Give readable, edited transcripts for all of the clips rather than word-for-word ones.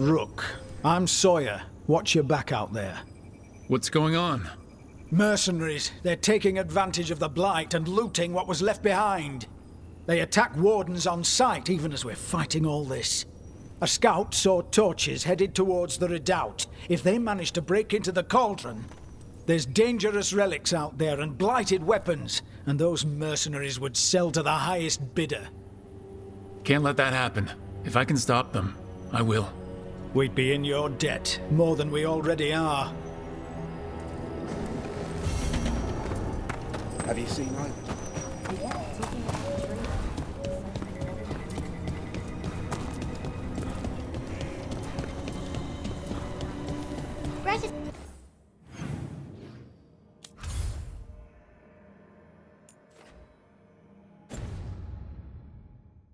Rook, I'm Sawyer. Watch your back out there. What's going on? Mercenaries. They're taking advantage of the Blight and looting what was left behind. They attack wardens on sight even as we're fighting all this. A scout saw torches headed towards the redoubt. If they manage to break into the cauldron, there's dangerous relics out there and blighted weapons, and those mercenaries would sell to the highest bidder. Can't let that happen. If I can stop them, I will. We'd be in your debt, more than we already are. Have you seen Ivan?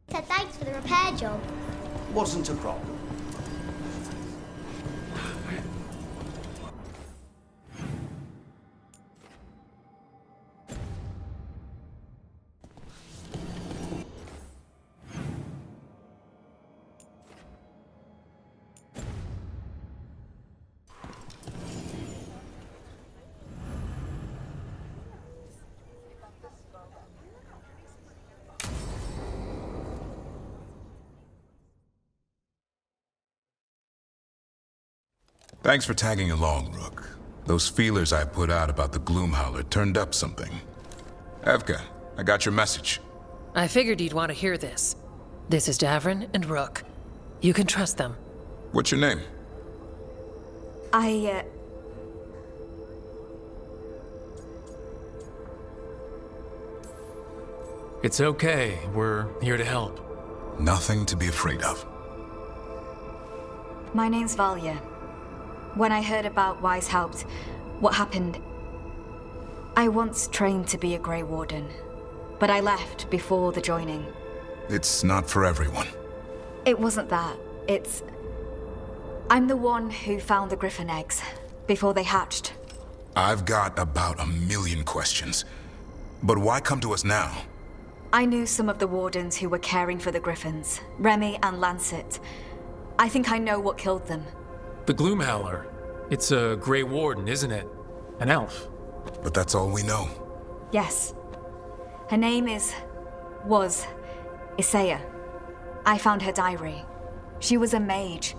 Said thanks for the repair job. Wasn't a problem. Thanks for tagging along, Rook. Those feelers I put out about the Gloomhowler turned up something. Evka, I got your message. I figured you'd want to hear this. This is Davrin and Rook. You can trust them. What's your name? It's okay. We're here to help. Nothing to be afraid of. My name's Valya. When I heard about Weishaupt, what happened, I once trained to be a Grey Warden, but I left before the joining. It's not for everyone. It wasn't that. I'm the one who found the Griffin eggs before they hatched. I've got about 1,000,000 questions. But why come to us now? I knew some of the Wardens who were caring for the Griffins, Remy and Lancet. I think I know what killed them. The Gloomhowler. It's a Grey Warden, isn't it? An elf. But that's all we know. Yes. Her name was Isaiah. I found her diary. She was a mage.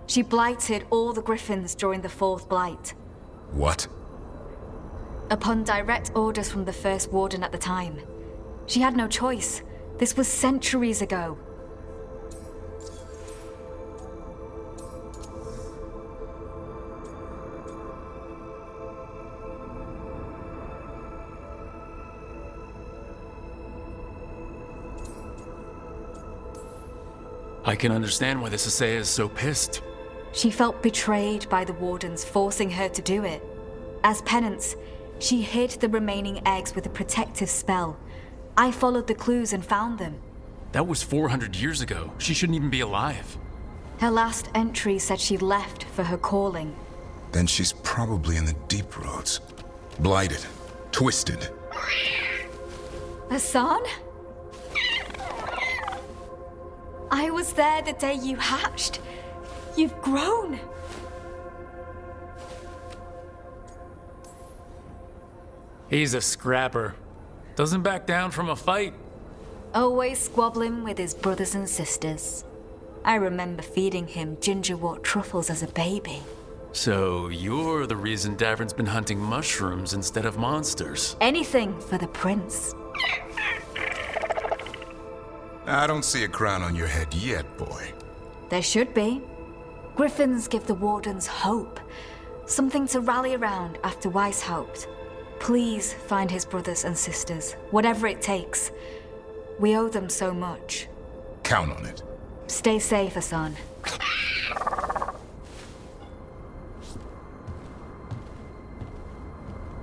She blighted all the Griffins during the Fourth Blight. What? Upon direct orders from the First Warden at the time. She had no choice. This was centuries ago. I can understand why this Isaiah is so pissed. She felt betrayed by the Wardens, forcing her to do it. As penance, she hid the remaining eggs with a protective spell. I followed the clues and found them. That was 400 years ago. She shouldn't even be alive. Her last entry said she left for her calling. Then she's probably in the deep roads. Blighted. Twisted. Hassan? I was there the day you hatched. You've grown. He's a scrapper. Doesn't back down from a fight. Always squabbling with his brothers and sisters. I remember feeding him gingerwort truffles as a baby. So you're the reason Davrin's been hunting mushrooms instead of monsters. Anything for the prince. I don't see a crown on your head yet, boy. There should be. Griffins give the Wardens hope. Something to rally around after Weishaupt. Please find his brothers and sisters, whatever it takes. We owe them so much. Count on it. Stay safe, Hassan.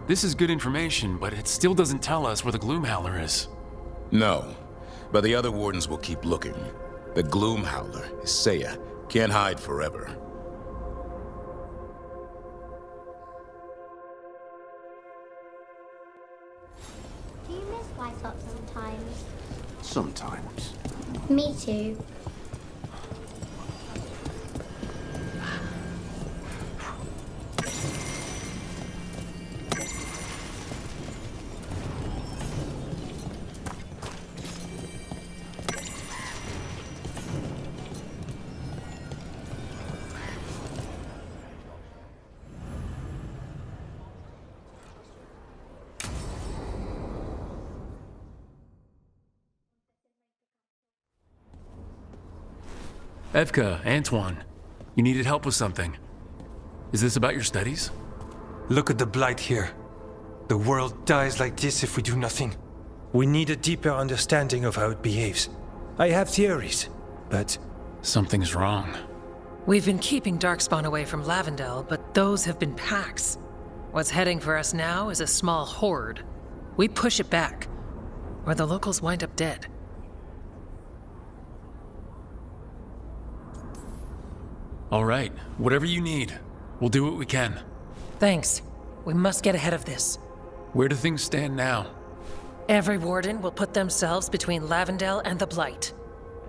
This is good information, but it still doesn't tell us where the Gloomhowler is. No, but the other wardens will keep looking. The Gloomhowler, Isaiah, can't hide forever. Do you miss Weishaupt sometimes? Sometimes. Me too. Evka, Antoine, you needed help with something. Is this about your studies? Look at the blight here. The world dies like this if we do nothing. We need a deeper understanding of how it behaves. I have theories, but... Something's wrong. We've been keeping Darkspawn away from Lavendel, but those have been packs. What's heading for us now is a small horde. We push it back, or the locals wind up dead. All right, whatever you need. We'll do what we can. Thanks. We must get ahead of this. Where do things stand now? Every warden will put themselves between Lavendel and the Blight.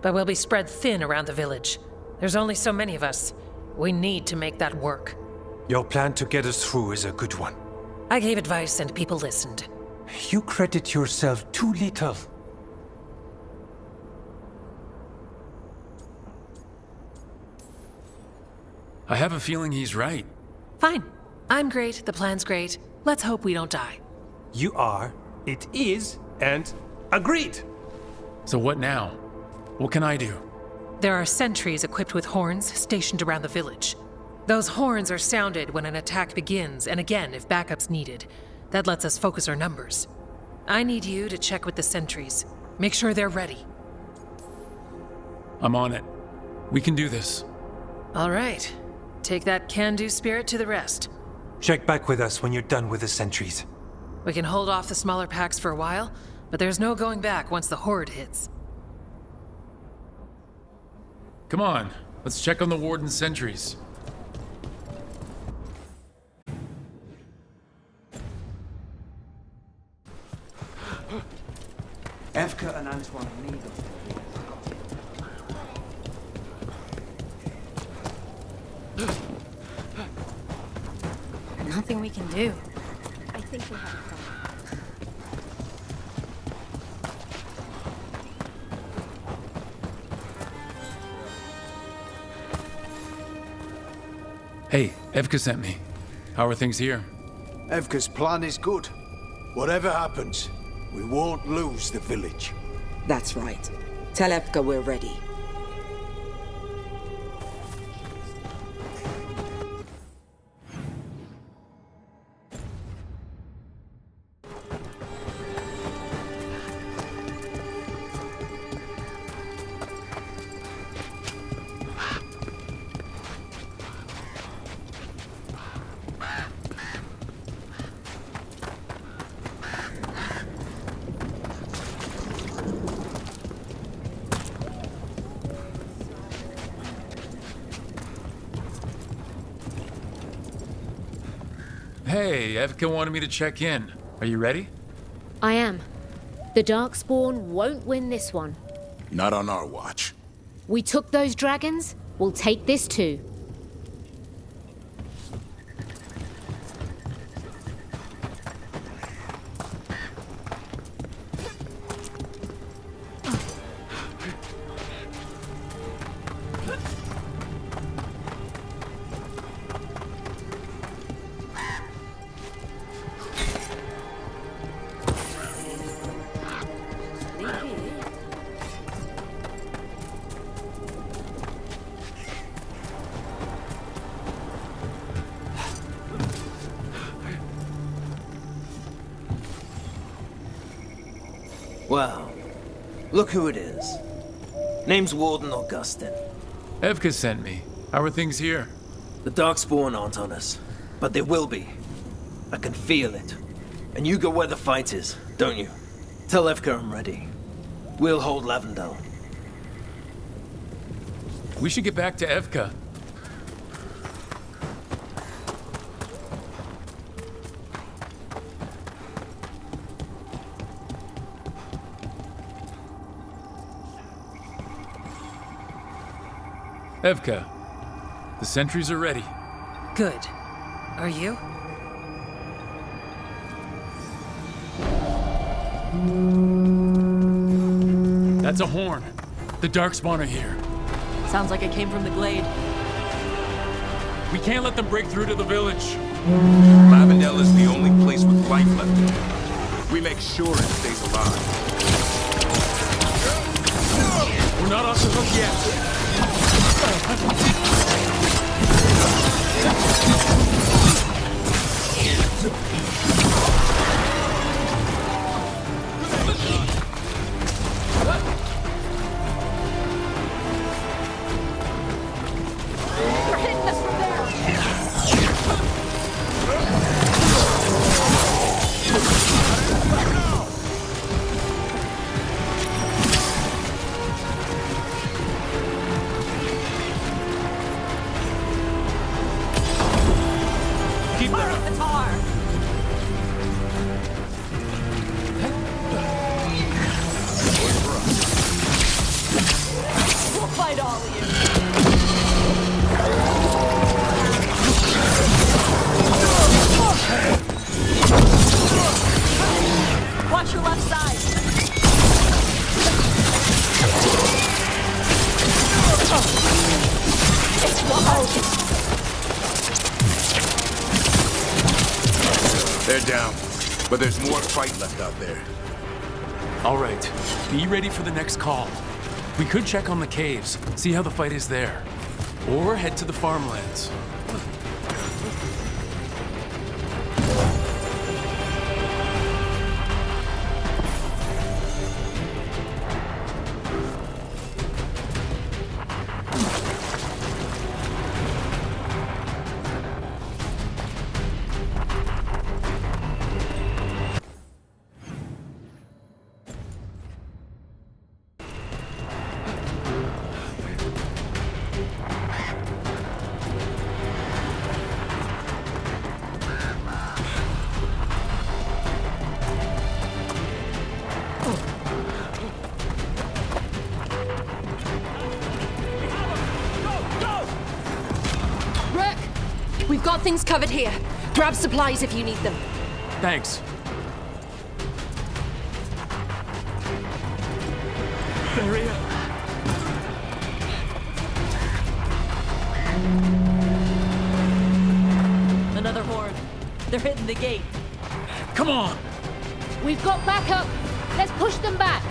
But we'll be spread thin around the village. There's only so many of us. We need to make that work. your plan to get us through is a good one. I gave advice and people listened. You credit yourself too little. I have a feeling he's right. Fine. I'm great, the plan's great. Let's hope we don't die. You are, it is, and agreed! So what now? What can I do? There are sentries equipped with horns stationed around the village. Those horns are sounded when an attack begins, and again if backup's needed. That lets us focus our numbers. I need you to check with the sentries. Make sure they're ready. I'm on it. We can do this. All right. Take that can-do spirit to the rest. Check back with us when you're done with the sentries. We can hold off the smaller packs for a while, but there's no going back once the horde hits. Come on, let's check on the warden's sentries. Evka and Antoine need us. Nothing we can do. I think we have a plan. Hey, Evka sent me. How are things here? Evka's plan is good. Whatever happens, we won't lose the village. That's right. Tell Evka we're ready. Hey, Evka wanted me to check in. Are you ready? I am. The Darkspawn won't win this one. Not on our watch. We took those dragons, we'll take this too. Well, look who it is. Name's Warden Augustin. Evka sent me. How are things here? The Darkspawn aren't on us, but they will be. I can feel it. And you go where the fight is, don't you? Tell Evka I'm ready. We'll hold Lavendel. We should get back to Evka. Evka, the sentries are ready. Good. Are you? That's a horn. The Darkspawn are here. Sounds like it came from the glade. We can't let them break through to the village. Lavendel is the only place with life left in it. We make sure it stays alive. We're not off the hook yet. Watch your left side. They're down, but there's more fight left out there. All right, be ready for the next call. We could check on the caves, see how the fight is there. Or head to the farmlands. We've got things covered here. Grab supplies if you need them. Thanks. Maria. Another horde. They're hitting the gate. Come on! We've got backup. Let's push them back.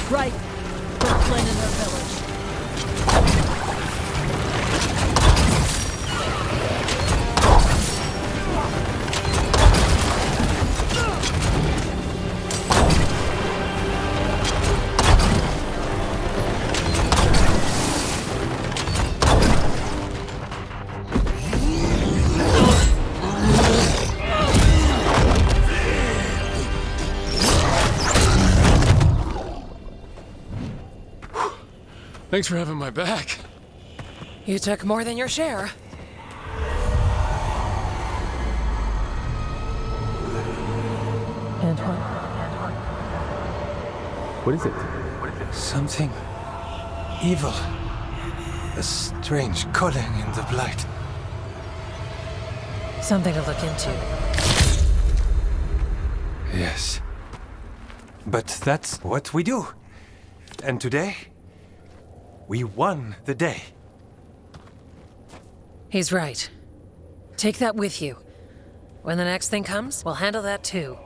Right. Brooklyn and their village. Thanks for having my back. You took more than your share. Antoine? What is it? Something evil. A strange calling in the blight. Something to look into. Yes. But that's what we do. And today, we won the day. He's right. Take that with you. When the next thing comes, we'll handle that too.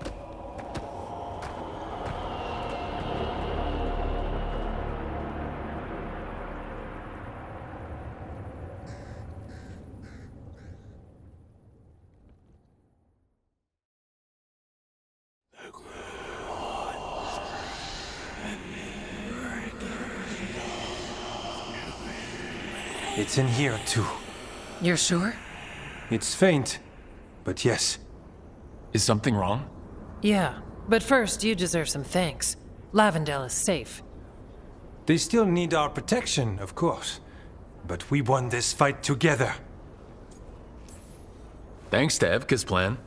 It's in here too. You're sure? It's faint, but yes. Is something wrong? Yeah, but first you deserve some thanks. Lavendale is safe. They still need our protection, of course. But we won this fight together. Thanks to Evka's plan.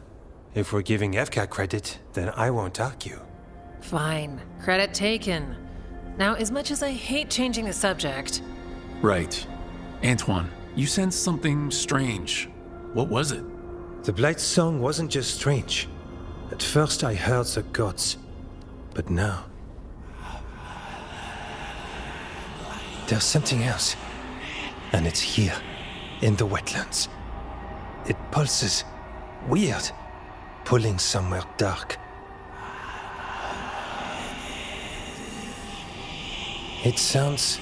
If we're giving Evka credit, then I won't argue. Fine. Credit taken. Now, as much as I hate changing the subject... Right. Antoine, you sensed something strange. What was it? The Blight song wasn't just strange. At first I heard the gods. But now... there's something else. And it's here, in the wetlands. It pulses. Weird. Pulling somewhere dark. It sounds...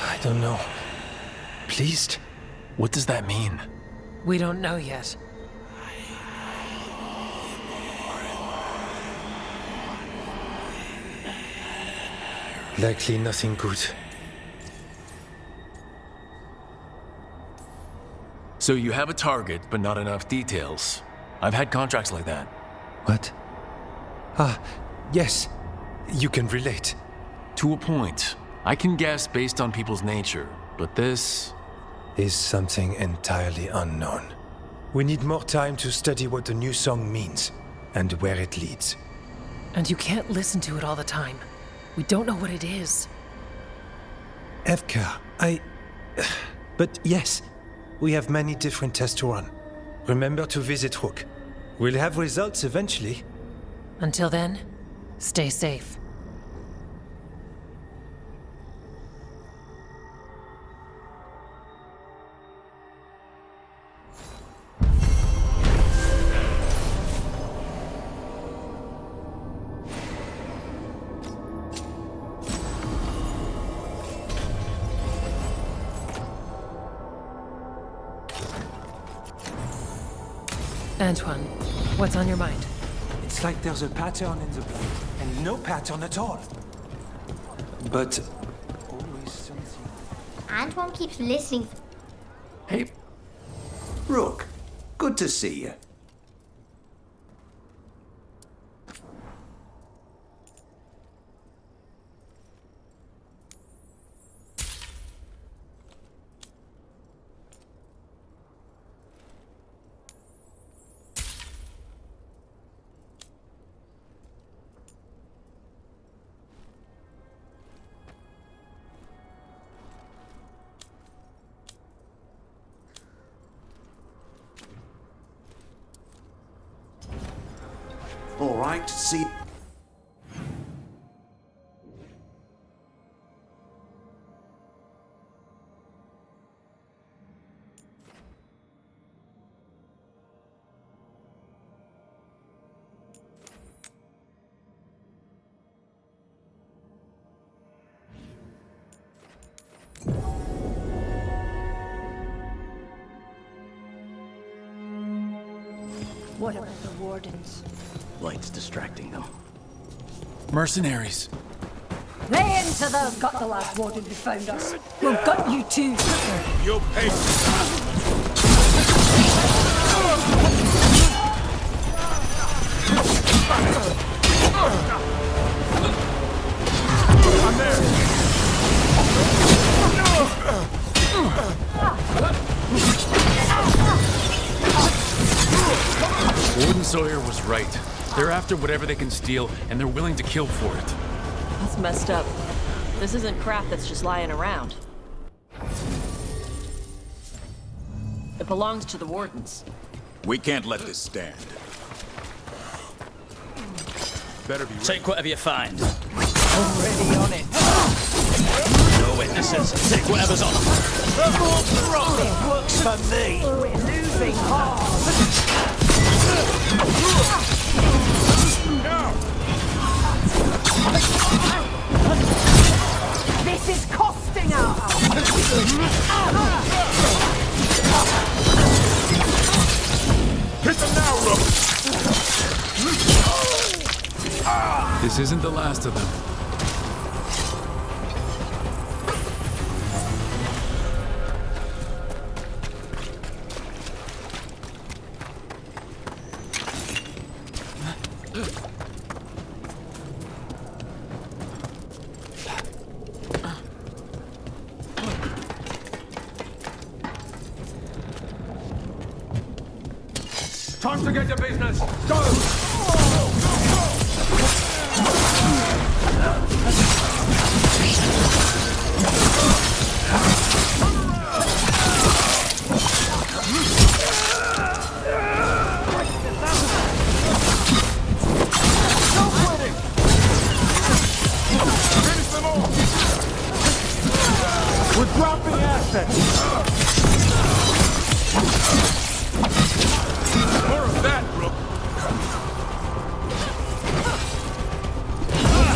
I don't know. Pleased? What does that mean? We don't know yet. Likely nothing good. So you have a target, but not enough details. I've had contracts like that. What? Ah, yes. You can relate. To a point. I can guess based on people's nature, but this... is something entirely unknown. We need more time to study what the new song means, and where it leads. And you can't listen to it all the time. We don't know what it is. Evka, But yes, we have many different tests to run. Remember to visit Rook. We'll have results eventually. Until then, stay safe. Antoine, what's on your mind? It's like there's a pattern in the blood, and no pattern at all. But always something. Antoine keeps listening. Hey, Rook, good to see you. All right, see... What about the wardens? Light's distracting them. mercenaries. Lay into them! Got the last warden who found us. We'll gut you too. You'll pay. I'm there. Warden Sawyer was right. They're after whatever they can steal, and they're willing to kill for it. That's messed up. This isn't crap that's just lying around. It belongs to the wardens. We can't let this stand. Better be ready. Take whatever you find. Already on it. No witnesses. Take whatever's on them. It works for me. We're losing hard. This is costing us. Hit them now, Rook! This isn't the last of them. Time to get to business! Go! We're dropping assets! More of that, Rook!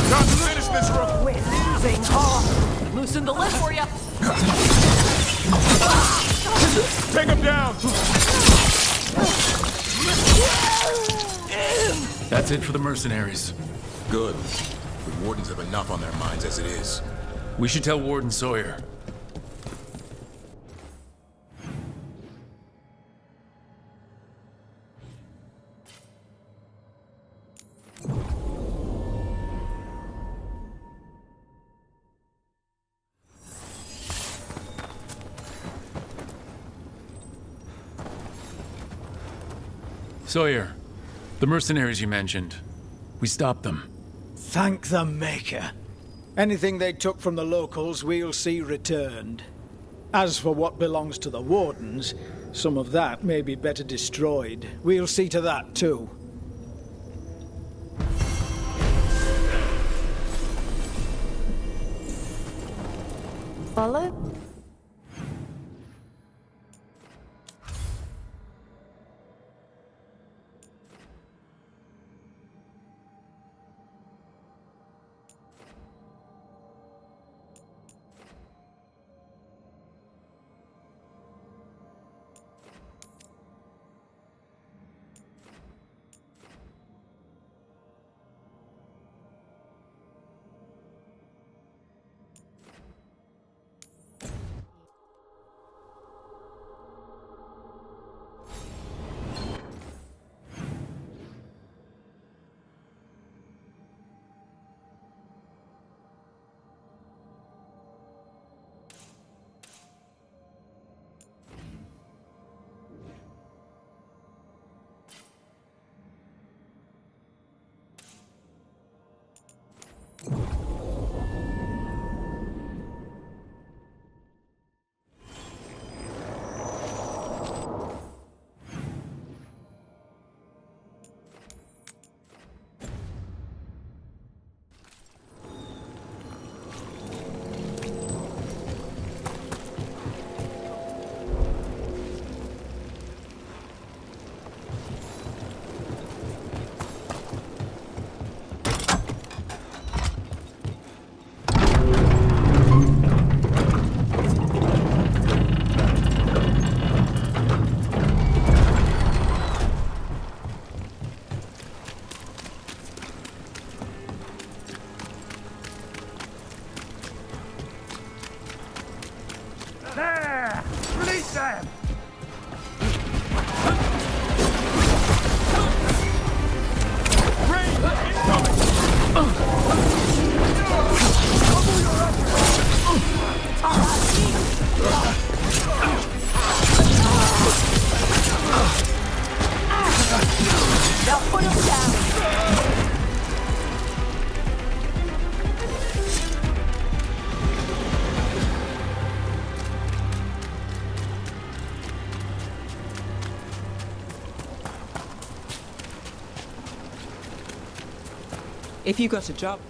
Time to finish this, Rook! We're losing heart! Loosen the lift for you. Take him down! That's it for the mercenaries. Good. The Wardens have enough on their minds as it is. We should tell Warden Sawyer. Sawyer, the mercenaries you mentioned. We stopped them. Thank the Maker. Anything they took from the locals, we'll see returned. As for what belongs to the Wardens, some of that may be better destroyed. We'll see to that, too. Follow? There! Release them! Now put them down! If you got a job.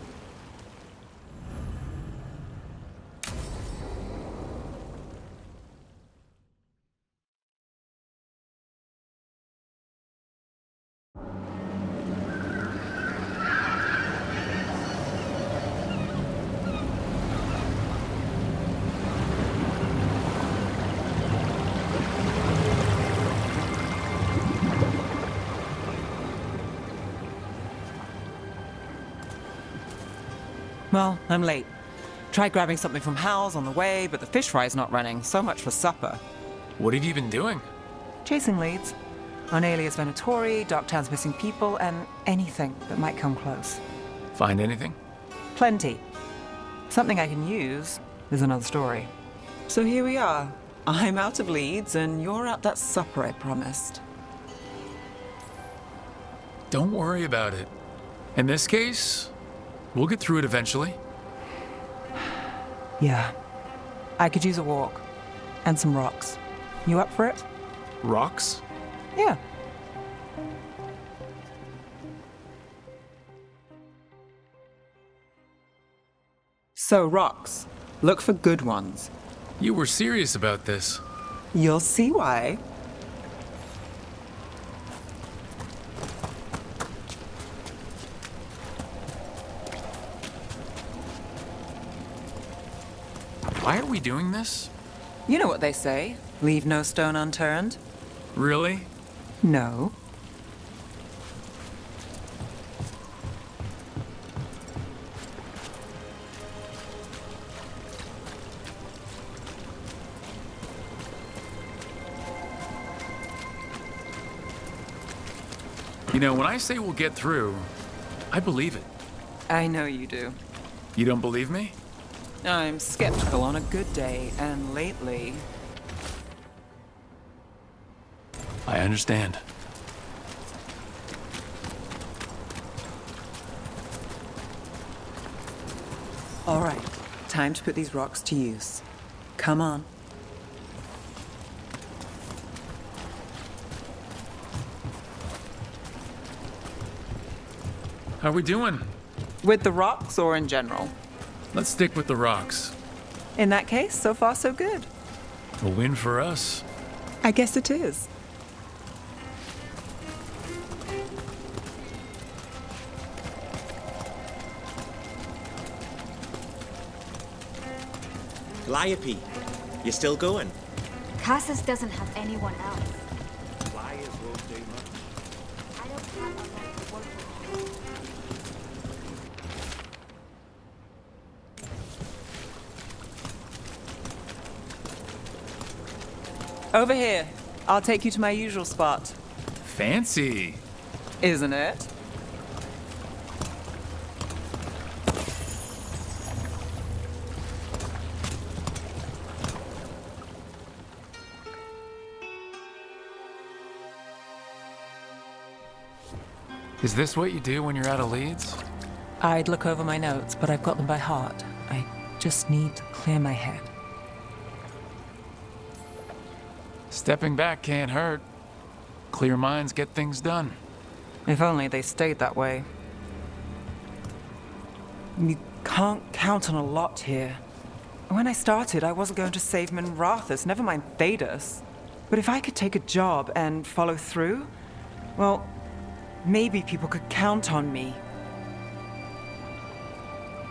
Well, I'm late. Tried grabbing something from Hal's on the way, but the fish fry's not running. So much for supper. What have you been doing? Chasing leads. On alias Venatori, Darktown's missing people, and anything that might come close. Find anything? Plenty. Something I can use is another story. So here we are. I'm out of leads, and you're out that supper I promised. Don't worry about it. In this case, we'll get through it eventually. Yeah. I could use a walk. And some rocks. You up for it? Rocks? Yeah. So, rocks. Look for good ones. You were serious about this. You'll see why. Why are we doing this? You know what they say. Leave no stone unturned. Really? No. You know, when I say we'll get through, I believe it. I know you do. You don't believe me? I'm skeptical on a good day, and lately... I understand. All right, time to put these rocks to use. Come on. How are we doing? With the rocks or in general? Let's stick with the rocks. In that case, so far so good. A win for us. I guess it is. Calliope, you still going? Cassis doesn't have anyone else. Flyers won't do much. I don't have a lot to work with. Over here. I'll take you to my usual spot. Fancy. Isn't it? Is this what you do when you're out of leads? I'd look over my notes, but I've got them by heart. I just need to clear my head. Stepping back can't hurt. Clear minds get things done. If only they stayed that way. You can't count on a lot here. When I started, I wasn't going to save Minrathus, never mind Thedas. But if I could take a job and follow through, well, maybe people could count on me.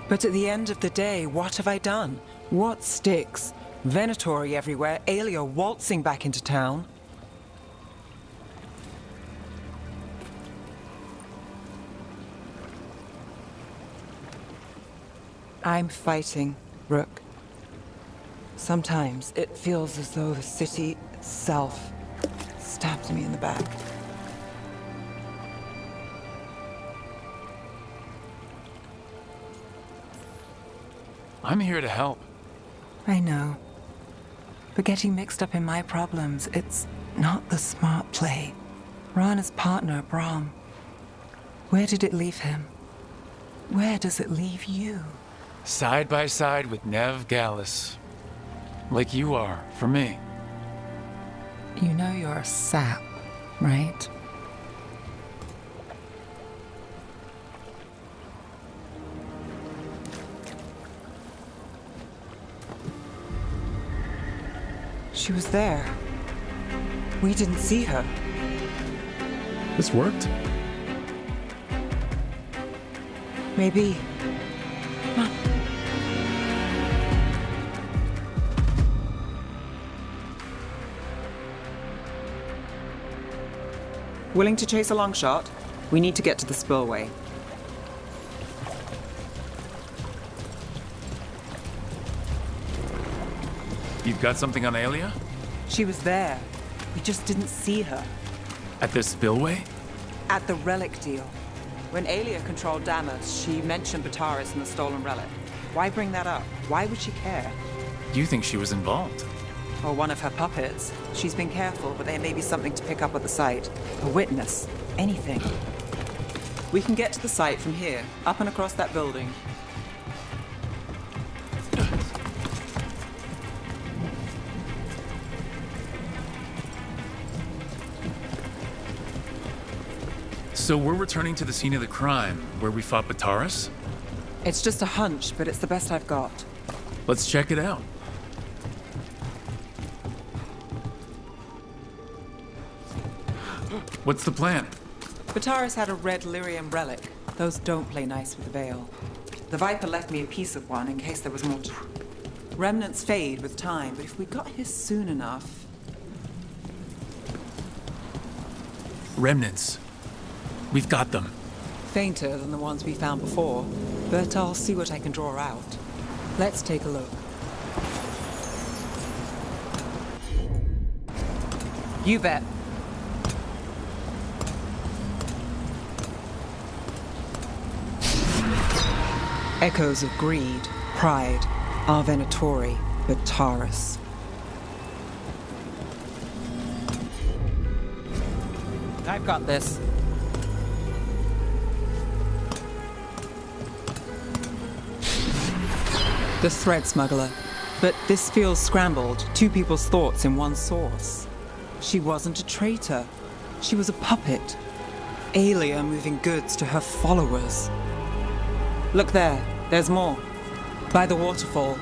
But at the end of the day, what have I done? What sticks? Venatori everywhere, Aelia waltzing back into town. I'm fighting, Rook. Sometimes it feels as though the city itself stabs me in the back. I'm here to help. I know. But getting mixed up in my problems, it's not the smart play. Rana's partner, Brahm. Where did it leave him? Where does it leave you? Side by side with Nev Gallus. Like you are, for me. You know you're a sap, right? She was there. We didn't see her. This worked. Maybe. Come on. Willing to chase a long shot? We need to get to the spillway. You've got something on Aelia? She was there. We just didn't see her. At this spillway? At the relic deal. When Aelia controlled Damas, she mentioned Bataris and the stolen relic. Why bring that up? Why would she care? You think she was involved? Or one of her puppets. She's been careful, but there may be something to pick up at the site. A witness. Anything. We can get to the site from here, up and across that building. So we're returning to the scene of the crime, where we fought Bataris? It's just a hunch, but it's the best I've got. Let's check it out. What's the plan? Bataris had a red lyrium relic. Those don't play nice with the Veil. The Viper left me a piece of one in case there was more to... Remnants fade with time, but if we got here soon enough... Remnants. We've got them. Fainter than the ones we found before, but I'll see what I can draw out. Let's take a look. You bet. Echoes of greed, pride, our Venatori, Bataris. I've got this. The thread smuggler. But this feels scrambled. Two people's thoughts in one source. She wasn't a traitor. She was a puppet. Aelia moving goods to her followers. Look there. There's more. By the waterfall.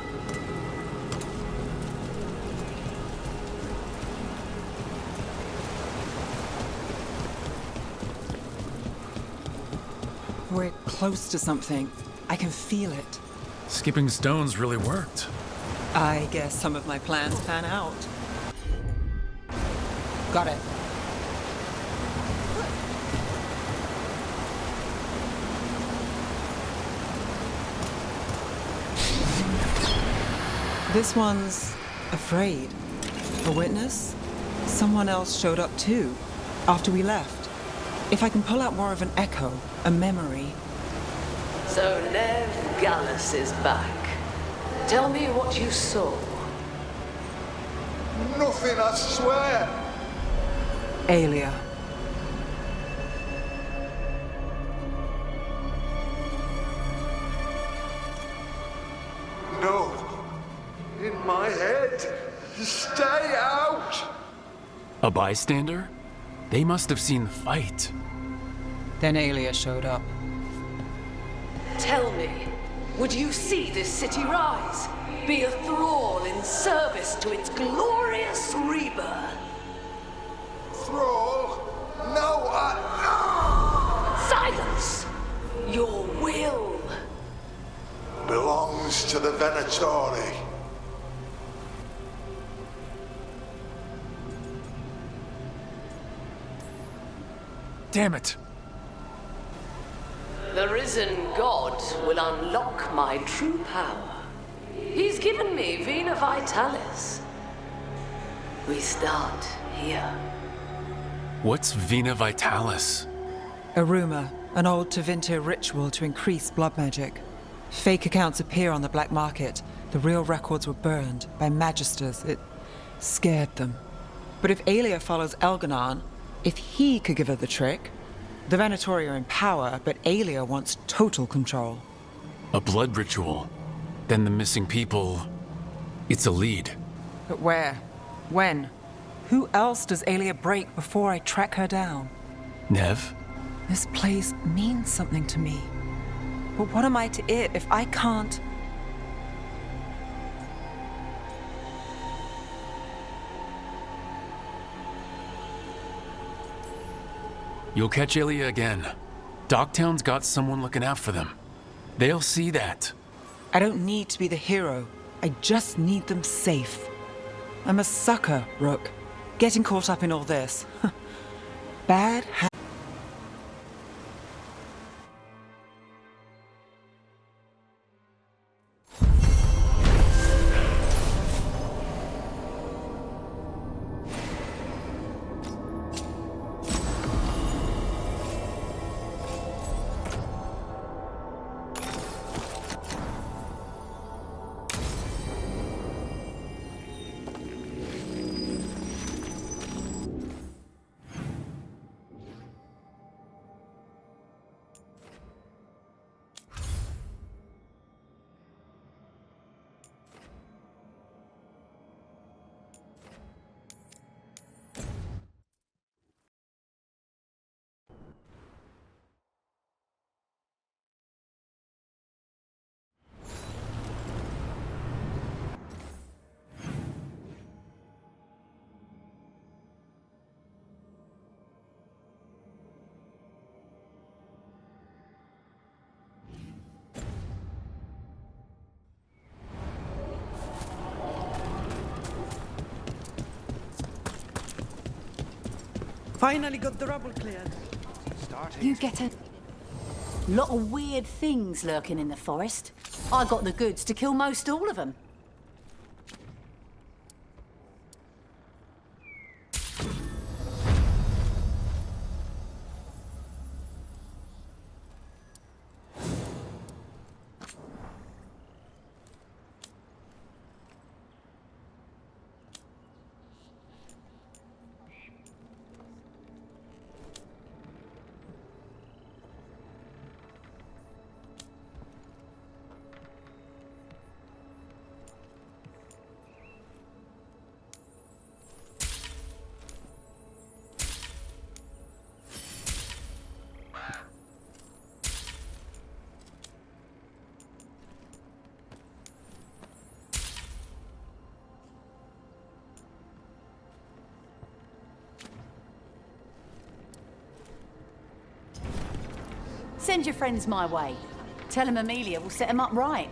We're close to something. I can feel it. Skipping stones really worked. I guess some of my plans pan out. Got it. This one's afraid. A witness? Someone else showed up too, after we left. If I can pull out more of an echo, a memory. So Nev Gallus is back. Tell me what you saw. Nothing, I swear. Aelia. No. In my head. Stay out. A bystander? They must have seen the fight. Then Aelia showed up. Tell me, would you see this city rise? Be a thrall in service to its glorious rebirth? Thrall? No, Silence! Your will belongs to the Venatori. Damn it! The risen god will unlock my true power. He's given me Vena Vitalis. We start here. What's Vena Vitalis? A rumor, an old Tevinter ritual to increase blood magic. Fake accounts appear on the black market. The real records were burned by magisters. It scared them. But if Aelia follows Elganon, if he could give her the trick, the Venatori are in power, but Aelia wants total control. A blood ritual. Then the missing people... It's a lead. But where? When? Who else does Aelia break before I track her down? Nev? This place means something to me. But what am I to it if I can't... You'll catch Aelia again. Docktown's got someone looking out for them. They'll see that. I don't need to be the hero. I just need them safe. I'm a sucker, Rook. Getting caught up in all this. Bad Finally got the rubble cleared. You get a lot of weird things lurking in the forest. I got the goods to kill most all of them. Send your friends my way. Tell them Amelia will set them up right.